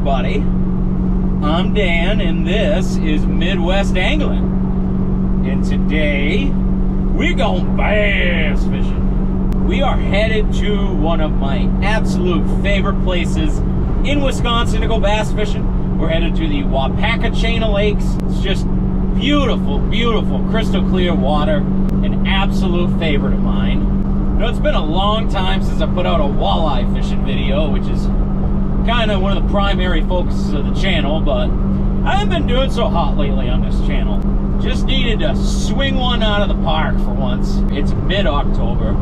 everybody. I'm Dan, and this is Midwest Angling. And today, we're going bass fishing. We are headed to one of my absolute favorite places in Wisconsin to go bass fishing. We're headed to the Waupaca chain of lakes. It's just beautiful, beautiful, crystal clear water. An absolute favorite of mine. You know, it's been a long time since I put out a walleye fishing video, which is kind of one of the primary focuses of the channel, but I haven't been doing so hot lately on this channel. Just needed to swing one out of the park for once. It's mid-October.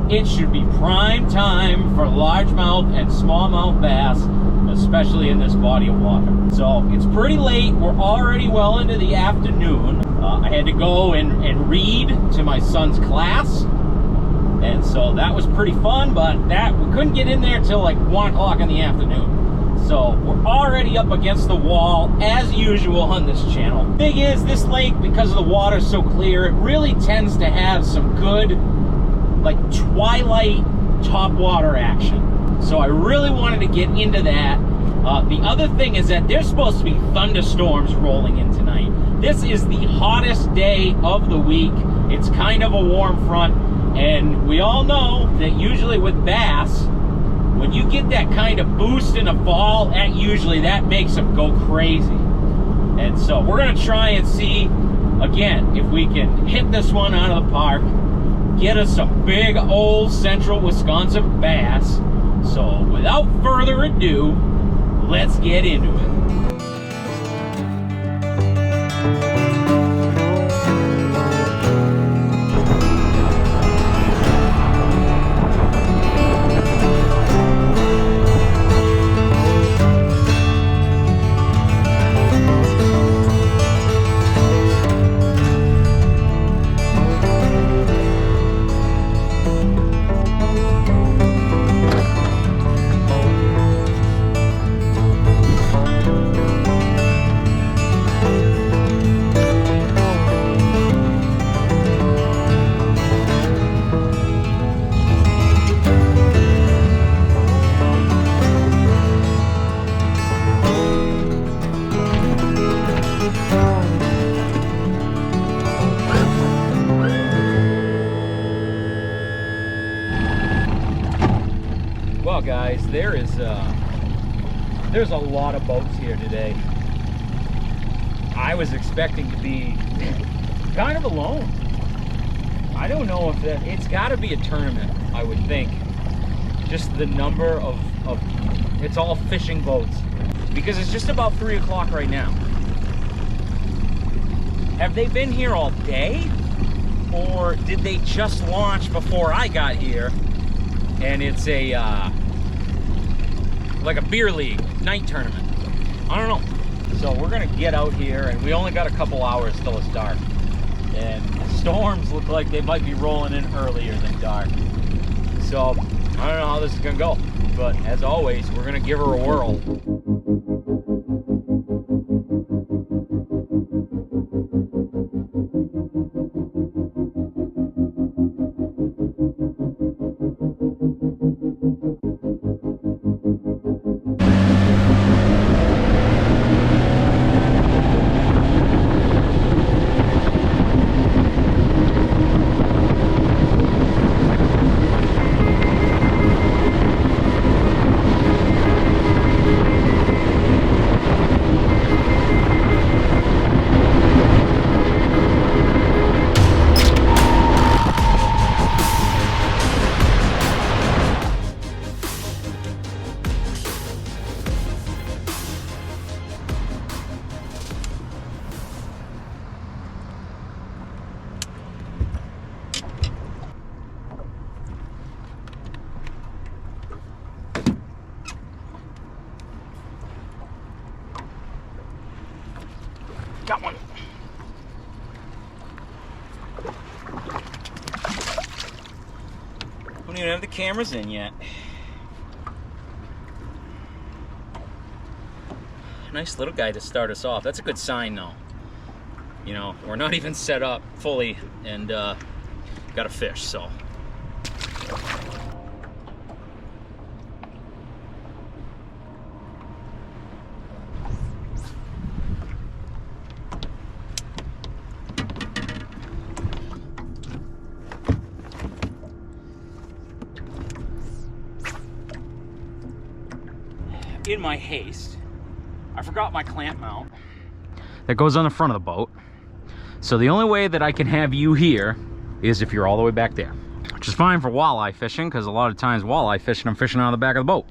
It should be prime time for largemouth and smallmouth bass, especially in this body of water. So it's pretty late. We're already well into the afternoon. I had to go and read to my son's class. And so that was pretty fun, but we couldn't get in there till like 1 o'clock in the afternoon. So we're already up against the wall as usual on this channel. Thing is, this lake, because the water's so clear, it really tends to have some good, like, twilight topwater action. So I really wanted to get into that. The other thing is that there's supposed to be thunderstorms rolling in tonight. This is the hottest day of the week. It's kind of a warm front. And we all know that usually with bass, when you get that kind of boost in the fall, that makes them go crazy. And so we're gonna try and see, again, if we can hit this one out of the park, get us some big old central Wisconsin bass. So without further ado, let's get into it. Well, guys, there's a lot of boats here today. I was expecting to be kind of alone. I don't know if it's got to be a tournament, I would think. Just the number of it's all fishing boats, because it's just about 3 o'clock right now. Have they been here all day, or did they just launch before I got here? And it's like a beer league night tournament. I don't know. So we're gonna get out here, and we only got a couple hours till it's dark. And storms look like they might be rolling in earlier than dark. So I don't know how this is gonna go. But as always, we're gonna give her a whirl. Got one. Don't even have the cameras in yet. Nice little guy to start us off. That's a good sign though. You know, we're not even set up fully and got a fish, so. in my haste, I forgot my clamp mount that goes on the front of the boat. So the only way that I can have you here is if you're all the way back there, which is fine for walleye fishing, because a lot of times walleye fishing, I'm fishing out of the back of the boat.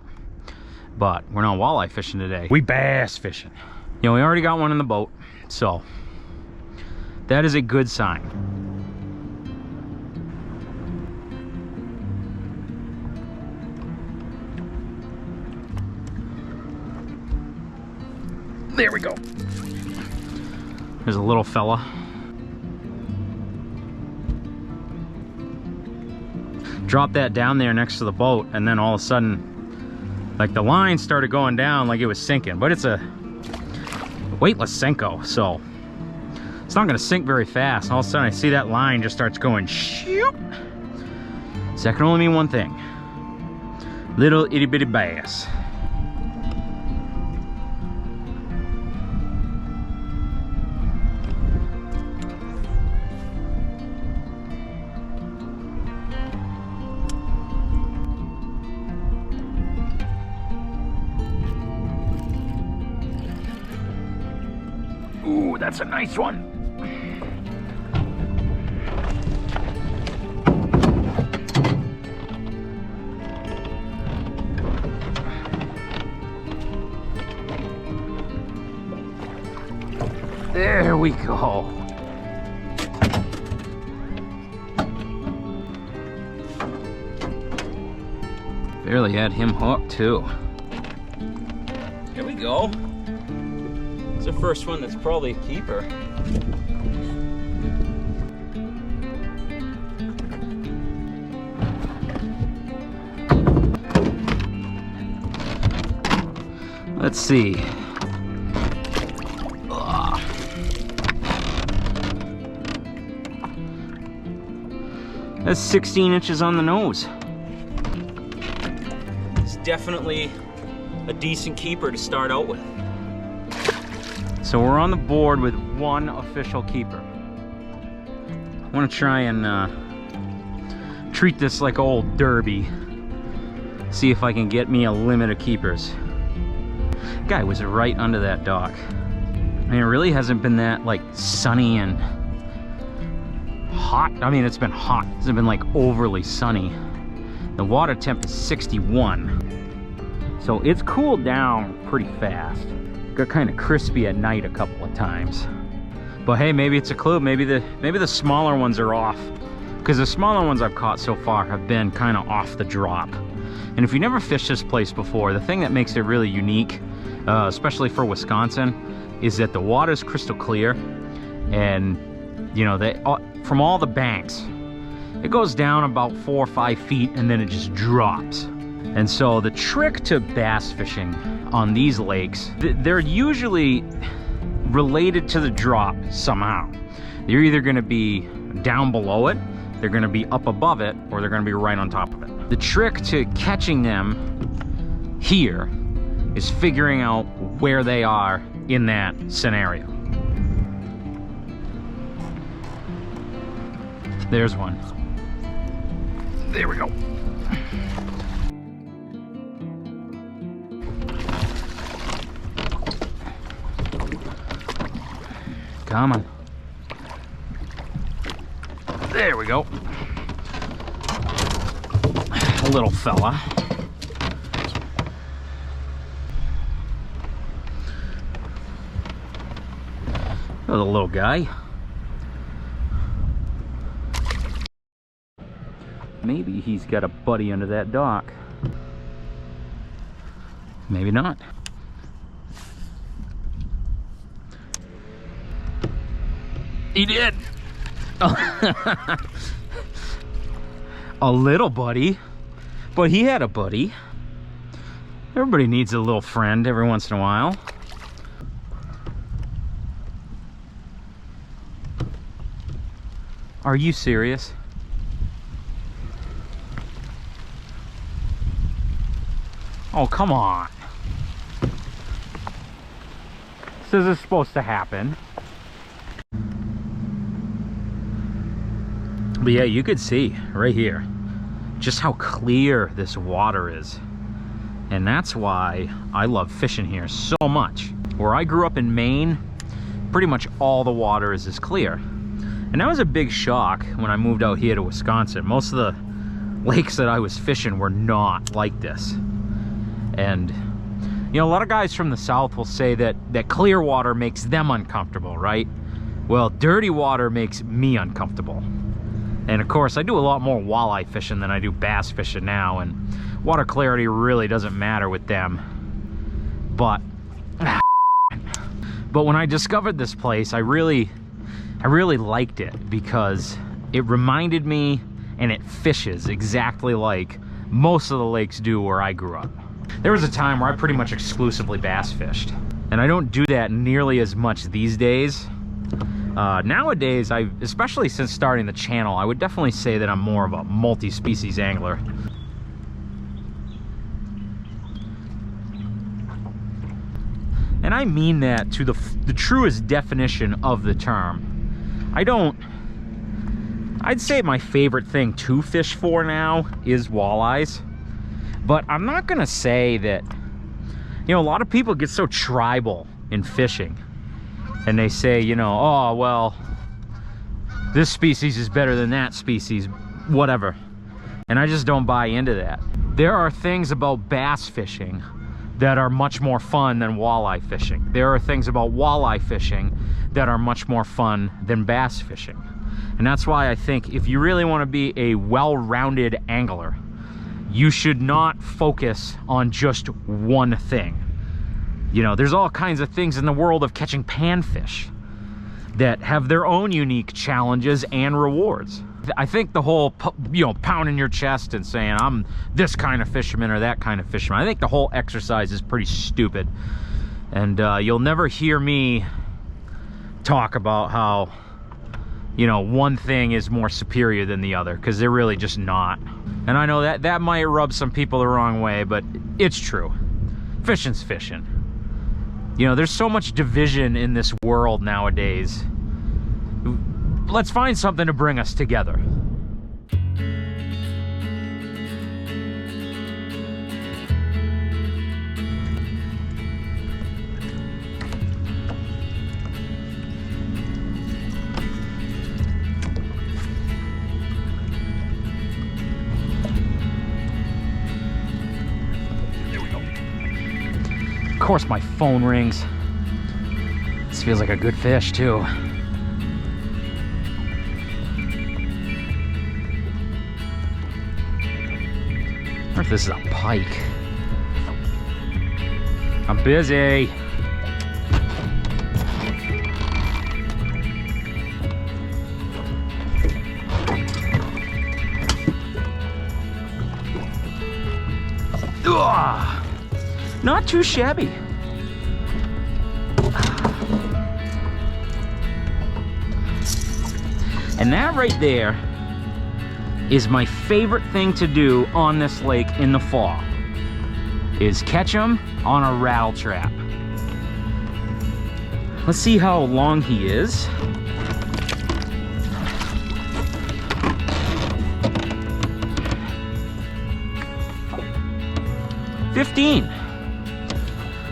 But we're not walleye fishing today. We bass fishing. You know, we already got one in the boat, so that is a good sign. There we go. There's a little fella. Dropped that down there next to the boat, and then all of a sudden, like, the line started going down like it was sinking. But it's a weightless Senko, so it's not gonna sink very fast. And all of a sudden I see that line just starts going shoot. So that can only mean one thing. Little itty bitty bass. Ooh, that's a nice one. There we go. Barely had him hooked too. There we go. It's the first one that's probably a keeper. Let's see. Ugh. That's 16 inches on the nose. It's definitely a decent keeper to start out with. So we're on the board with one official keeper. I want to try and treat this like old derby. See if I can get me a limit of keepers. Guy was right under that dock. I mean, it really hasn't been that like sunny and hot. I mean, it's been hot. It hasn't been like overly sunny. The water temp is 61. So it's cooled down pretty fast. Got kind of crispy at night a couple of times. But hey, maybe it's a clue. Maybe the smaller ones are off. Because the smaller ones I've caught so far have been kind of off the drop. And if you never fished this place before, the thing that makes it really unique, especially for Wisconsin, is that the water's crystal clear. And, you know, from all the banks, it goes down about 4 or 5 feet and then it just drops. And so the trick to bass fishing on these lakes, they're usually related to the drop somehow. They're either going to be down below it, they're going to be up above it, or they're going to be right on top of it. The trick to catching them here is figuring out where they are in that scenario. There's one. There we go. Come on. There we go. A little fella. Oh, the little guy. Maybe he's got a buddy under that dock. Maybe not. He did. Oh. A little buddy. But he had a buddy. Everybody needs a little friend every once in a while. Are you serious? Oh, come on. This is supposed to happen. But yeah, you could see right here just how clear this water is. And that's why I love fishing here so much. Where I grew up in Maine, pretty much all the water is this clear. And that was a big shock when I moved out here to Wisconsin. Most of the lakes that I was fishing were not like this. And you know, a lot of guys from the South will say that clear water makes them uncomfortable, right? Well, dirty water makes me uncomfortable. And of course, I do a lot more walleye fishing than I do bass fishing now, and water clarity really doesn't matter with them. But when I discovered this place, I really liked it because it reminded me, and it fishes exactly like most of the lakes do where I grew up. There was a time where I pretty much exclusively bass fished, and I don't do that nearly as much these days. Nowadays, especially since starting the channel, I would definitely say that I'm more of a multi-species angler. And I mean that to the truest definition of the term. I'd say my favorite thing to fish for now is walleyes. But I'm not gonna say that, you know, a lot of people get so tribal in fishing. And they say, you know, oh, well, this species is better than that species, whatever. And I just don't buy into that. There are things about bass fishing that are much more fun than walleye fishing. There are things about walleye fishing that are much more fun than bass fishing. And that's why I think if you really want to be a well-rounded angler, you should not focus on just one thing. You know, there's all kinds of things in the world of catching panfish that have their own unique challenges and rewards. I think the whole, you know, pounding your chest and saying, I'm this kind of fisherman or that kind of fisherman, I think the whole exercise is pretty stupid. And you'll never hear me talk about how, you know, one thing is more superior than the other, because they're really just not. And I know that might rub some people the wrong way, but it's true. Fishing's fishing. You know, there's so much division in this world nowadays. Let's find something to bring us together. Of course my phone rings. This feels like a good fish too. I wonder if this is a pike. I'm busy. Ugh. Not too shabby. And that right there is my favorite thing to do on this lake in the fall, is catch them on a rattle trap. Let's see how long he is. $15.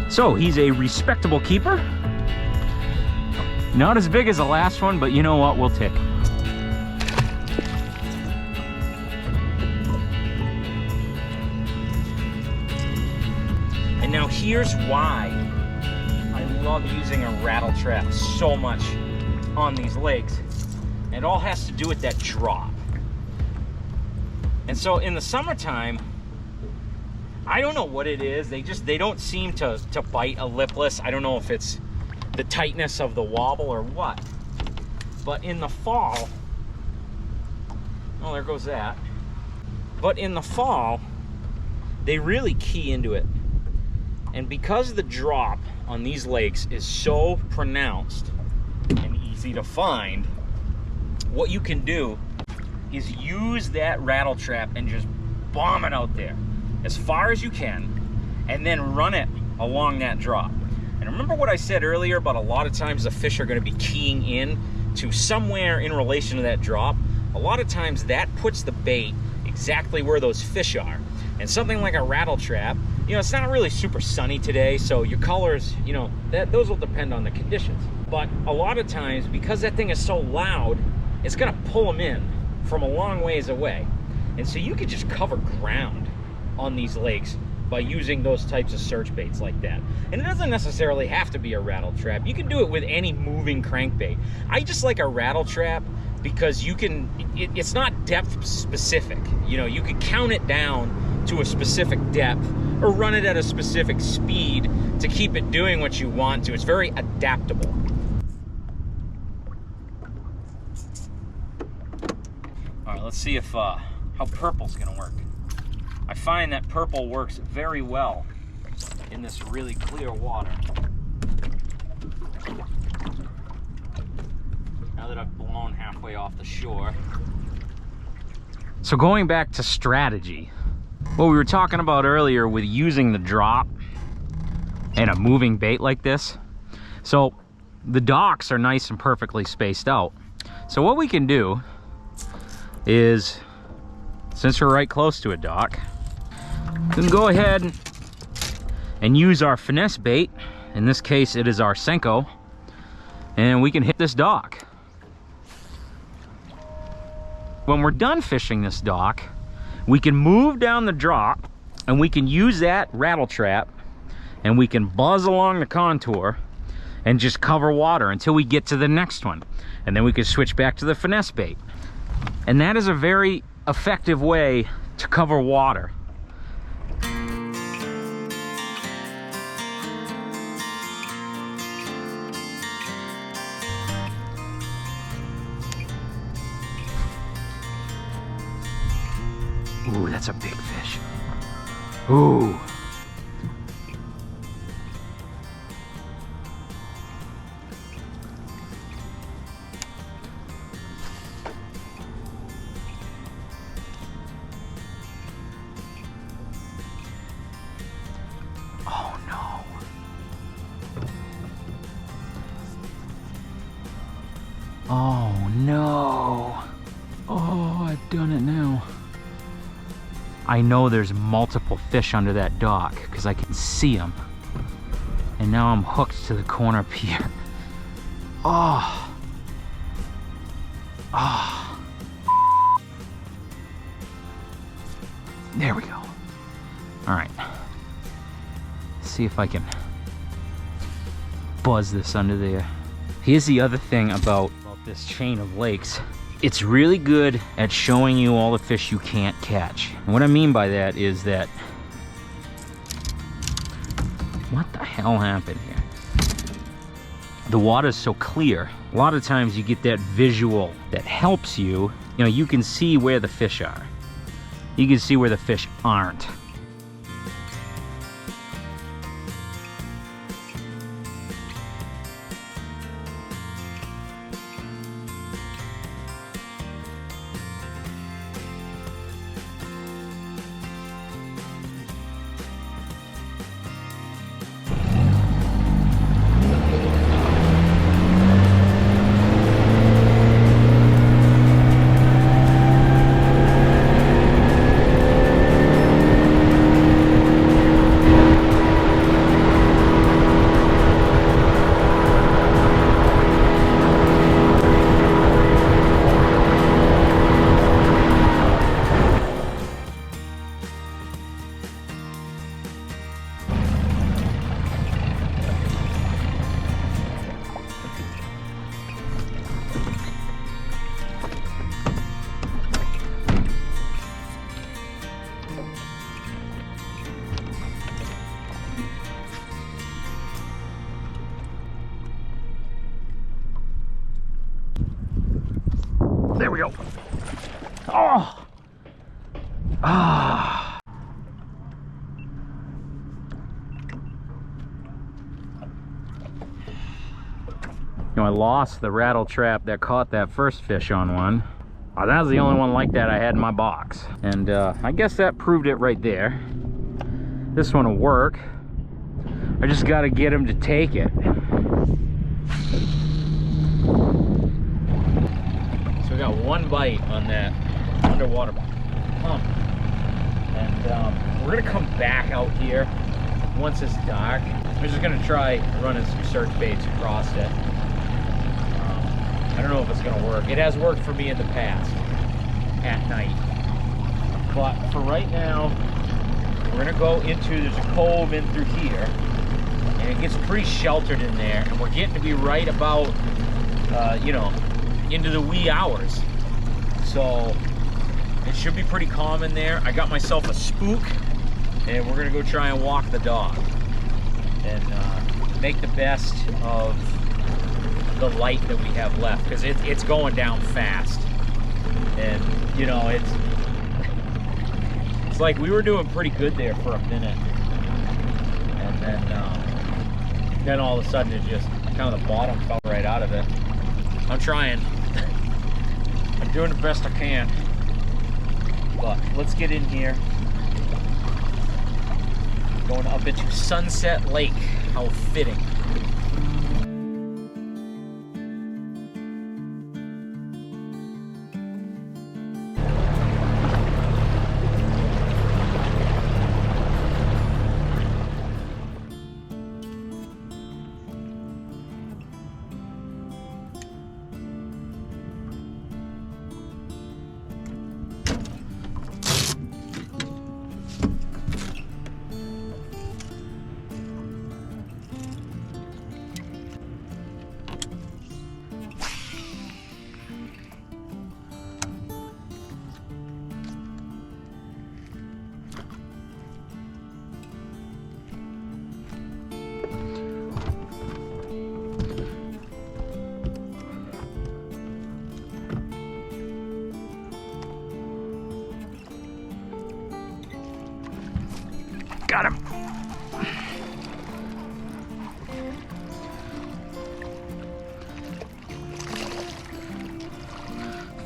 So he's a respectable keeper. Not as big as the last one, but you know what, we'll take him. And now here's why I love using a rattle trap so much on these lakes. It all has to do with that drop. And so in the summertime, I don't know what it is. They don't seem to bite a lipless. I don't know if it's the tightness of the wobble or what. But in the fall, oh, there goes that. But in the fall, they really key into it. And because the drop on these lakes is so pronounced and easy to find, what you can do is use that rattle trap and just bomb it out there as far as you can, and then run it along that drop. And remember what I said earlier about a lot of times the fish are going to be keying in to somewhere in relation to that drop? A lot of times that puts the bait exactly where those fish are. And something like a rattle trap You know, it's not really super sunny today, so your colors, you know, those will depend on the conditions. But a lot of times, because that thing is so loud, it's gonna pull them in from a long ways away. And so you could just cover ground on these lakes by using those types of search baits like that. And it doesn't necessarily have to be a rattle trap. You can do it with any moving crankbait. I just like a rattle trap because you can, it's not depth specific. You know, you can count it down to a specific depth or run it at a specific speed to keep it doing what you want to. It's very adaptable. All right, let's see if how purple's gonna work. I find that purple works very well in this really clear water. Now that I've blown halfway off the shore. So going back to strategy, what we were talking about earlier with using the drop and a moving bait like this. So the docks are nice and perfectly spaced out. So what we can do is, since we're right close to a dock, we can go ahead and use our finesse bait. In this case, it is our Senko, and we can hit this dock. When we're done fishing this dock, we can move down the drop and we can use that rattle trap and we can buzz along the contour and just cover water until we get to the next one. And then we can switch back to the finesse bait. And that is a very effective way to cover water. Ooh, that's a big fish. Ooh. Oh no. Oh no. Oh, I've done it now. I know there's multiple fish under that dock because I can see them. And now I'm hooked to the corner pier. Oh. Oh. There we go. All right. See if I can buzz this under there. Here's the other thing about this chain of lakes. It's really good at showing you all the fish you can't catch. And what I mean by that is that, what the hell happened here? The water's so clear. A lot of times you get that visual that helps you. You know, you can see where the fish are. You can see where the fish aren't. There we go. Oh. Ah. You know, I lost the rattle trap that caught that first fish on one. That was the only one like that I had in my box. And I guess that proved it right there. This one will work. I just got to get him to take it. So we got one bite on that underwater pump. And We're gonna come back out here once it's dark. We're just gonna try running some search baits across it. I don't know if it's gonna work. It has worked for me in the past at night. But for right now, we're gonna go into, there's a cove in through here, and it gets pretty sheltered in there, and we're getting to be right about, you know, into the wee hours. So it should be pretty calm in there. I got myself a spook, and we're gonna go try and walk the dog and make the best of the light that we have left, because it's going down fast. And you know, it's like we were doing pretty good there for a minute, and then all of a sudden it just kind of the bottom fell right out of it. I'm trying. I'm doing the best I can. But let's get in here. Going up into Sunset Lake. How fitting. Got him.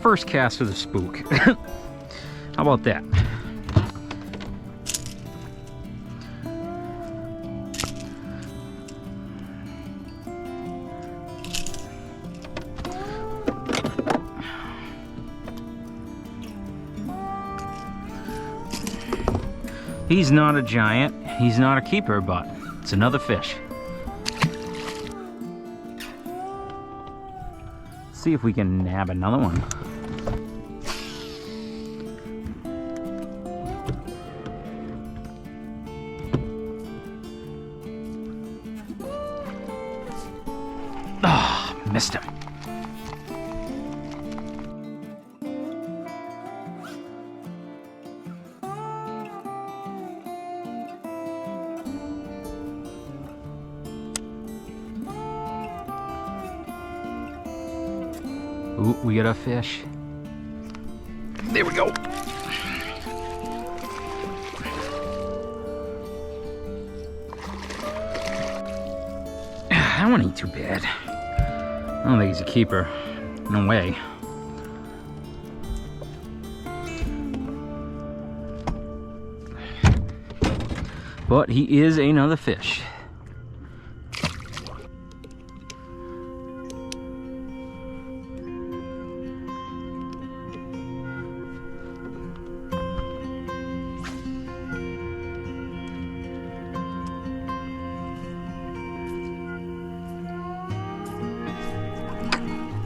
First cast of the spook. How about that? He's not a giant, he's not a keeper, but it's another fish. Let's see if we can nab another one. Ah, missed him. Ooh, we got a fish. There we go. That one ain't too bad. I don't think he's a keeper. No way. But he is another fish.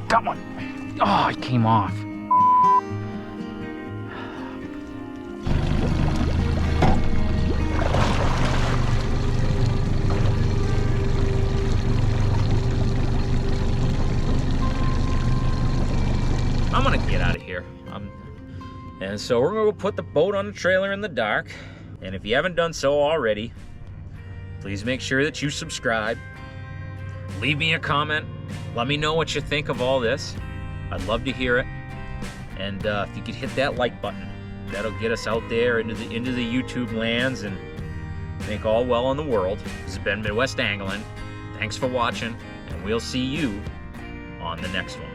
Got one. Oh, it came off. I'm gonna get out of here. And so we're gonna go put the boat on the trailer in the dark. And if you haven't done so already, please make sure that you subscribe. Leave me a comment. Let me know what you think of all this. I'd love to hear it. And if you could hit that like button, that'll get us out there into the YouTube lands and make all well in the world. This has been Midwest Angling. Thanks for watching, and we'll see you on the next one.